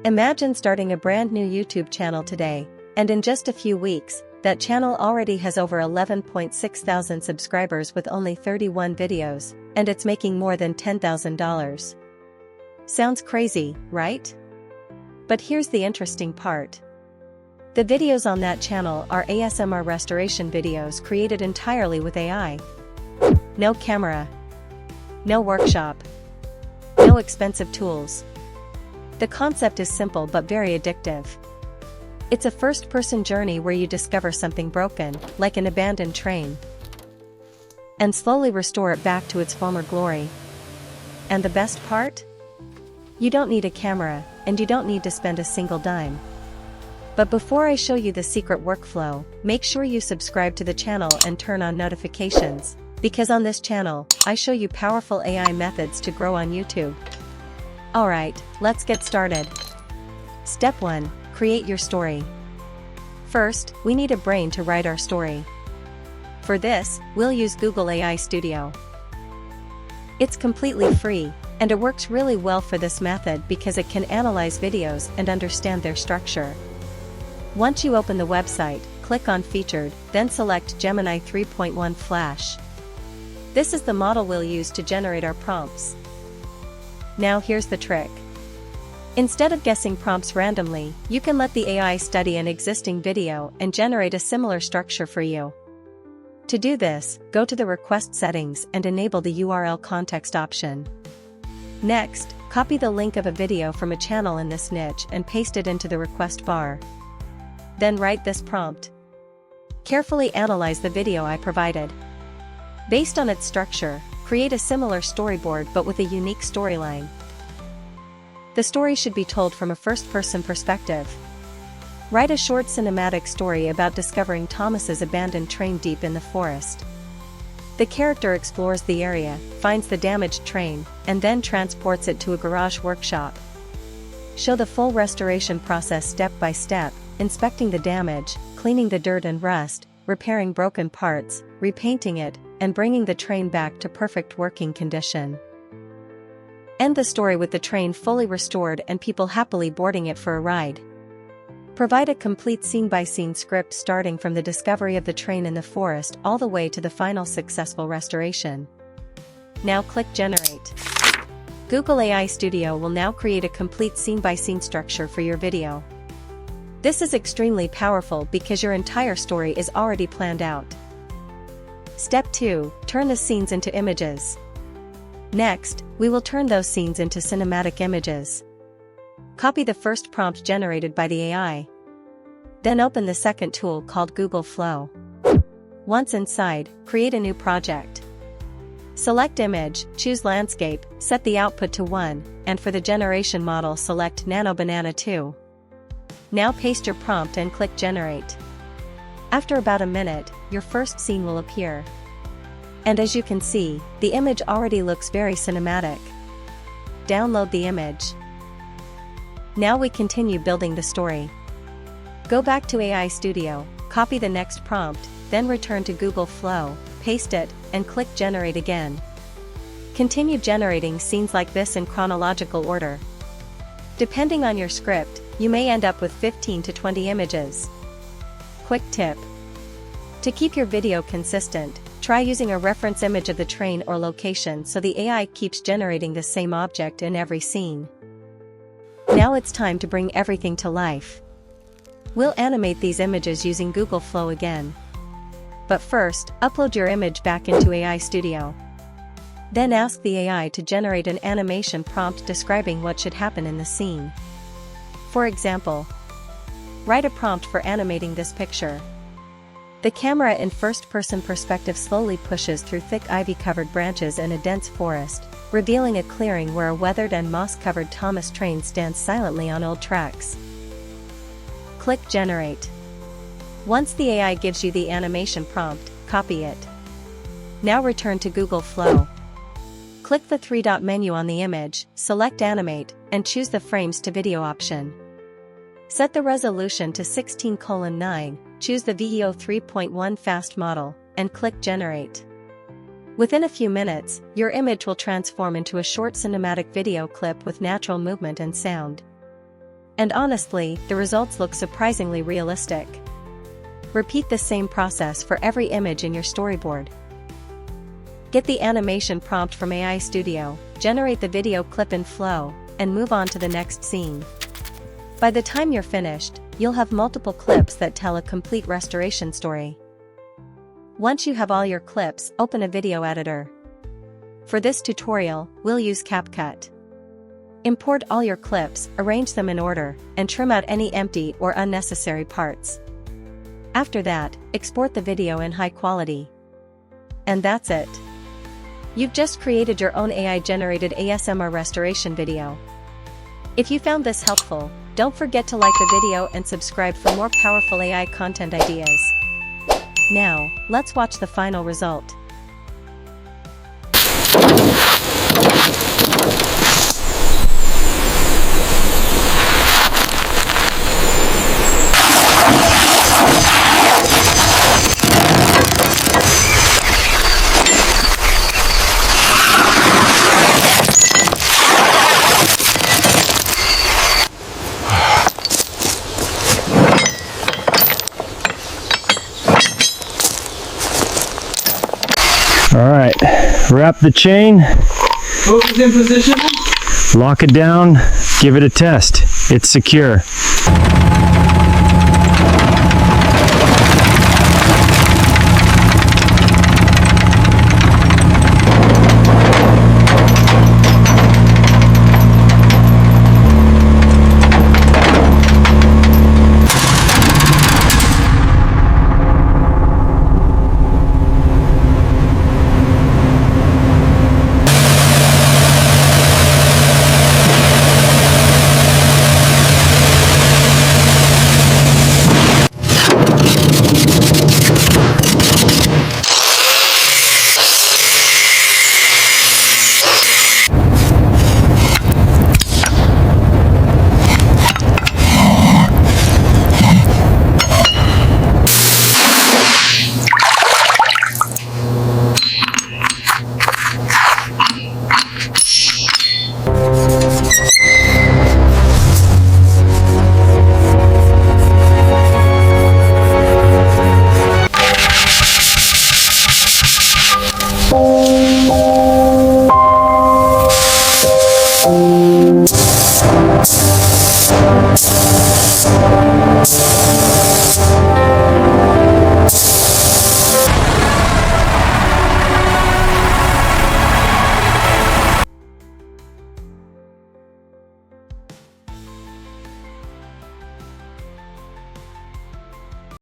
Imagine starting a brand new YouTube channel today, and in just a few weeks, that channel already has over 11.6 thousand subscribers with only 31 videos, and it's making more than $10,000. Sounds crazy, right? But here's the interesting part. The videos on that channel are ASMR restoration videos created entirely with AI. No camera. No workshop. No expensive tools. The concept is simple but very addictive. It's a first-person journey where you discover something broken, like an abandoned train, and slowly restore it back to its former glory. And the best part? You don't need a camera, and you don't need to spend a single dime. But before I show you the secret workflow, make sure you subscribe to the channel and turn on notifications, because on this channel, I show you powerful AI methods to grow on YouTube. Alright, let's get started. Step 1. Create your story. First, we need a brain to write our story. For this, we'll use Google AI Studio. It's completely free, and it works really well for this method because it can analyze videos and understand their structure. Once you open the website, click on Featured, then select Gemini 3.1 Flash. This is the model we'll use to generate our prompts. Now here's the trick. Instead of guessing prompts randomly, you can let the AI study an existing video and generate a similar structure for you. To do this, go to the request settings and enable the URL context option. Next, copy the link of a video from a channel in this niche and paste it into the request bar. Then write this prompt. Carefully analyze the video I provided. Based on its structure, create a similar storyboard but with a unique storyline. The story should be told from a first-person perspective. Write a short cinematic story about discovering Thomas's abandoned train deep in the forest. The character explores the area, finds the damaged train, and then transports it to a garage workshop. Show the full restoration process step by step, inspecting the damage, cleaning the dirt and rust, repairing broken parts, repainting it, and bringing the train back to perfect working condition. End the story with the train fully restored and people happily boarding it for a ride. Provide a complete scene-by-scene script starting from the discovery of the train in the forest all the way to the final successful restoration. Now click Generate. Google AI Studio will now create a complete scene-by-scene structure for your video. This is extremely powerful because your entire story is already planned out. Step 2. Turn the scenes into images. Next, we will turn those scenes into cinematic images. Copy the first prompt generated by the AI. Then open the second tool called Google Flow. Once inside, create a new project. Select Image, choose Landscape, set the output to 1, and for the generation model select Nano Banana 2. Now paste your prompt and click Generate. After about a minute, your first scene will appear. And as you can see, the image already looks very cinematic. Download the image. Now we continue building the story. Go back to AI Studio, copy the next prompt, then return to Google Flow, paste it, and click Generate again. Continue generating scenes like this in chronological order. Depending on your script, you may end up with 15 to 20 images. Quick tip. To keep your video consistent, try using a reference image of the train or location so the AI keeps generating the same object in every scene. Now it's time to bring everything to life. We'll animate these images using Google Flow again. But first, upload your image back into AI Studio. Then ask the AI to generate an animation prompt describing what should happen in the scene. For example, write a prompt for animating this picture. The camera in first-person perspective slowly pushes through thick ivy-covered branches in a dense forest, revealing a clearing where a weathered and moss-covered Thomas train stands silently on old tracks. Click Generate. Once the AI gives you the animation prompt, copy it. Now return to Google Flow. Click the three-dot menu on the image, select Animate, and choose the Frames to Video option. Set the resolution to 16:9, choose the VEO 3.1 Fast model, and click Generate. Within a few minutes, your image will transform into a short cinematic video clip with natural movement and sound. And honestly, the results look surprisingly realistic. Repeat the same process for every image in your storyboard. Get the animation prompt from AI Studio, generate the video clip in Flow, and move on to the next scene. By the time you're finished, you'll have multiple clips that tell a complete restoration story. Once you have all your clips, open a video editor. For this tutorial, we'll use CapCut. Import all your clips, arrange them in order, and trim out any empty or unnecessary parts. After that, export the video in high quality. And that's it. You've just created your own AI-generated ASMR restoration video. If you found this helpful, don't forget to like the video and subscribe for more powerful AI content ideas. Now, let's watch the final result. All right, wrap the chain, Focus in position. lock it down, give it a test. It's secure.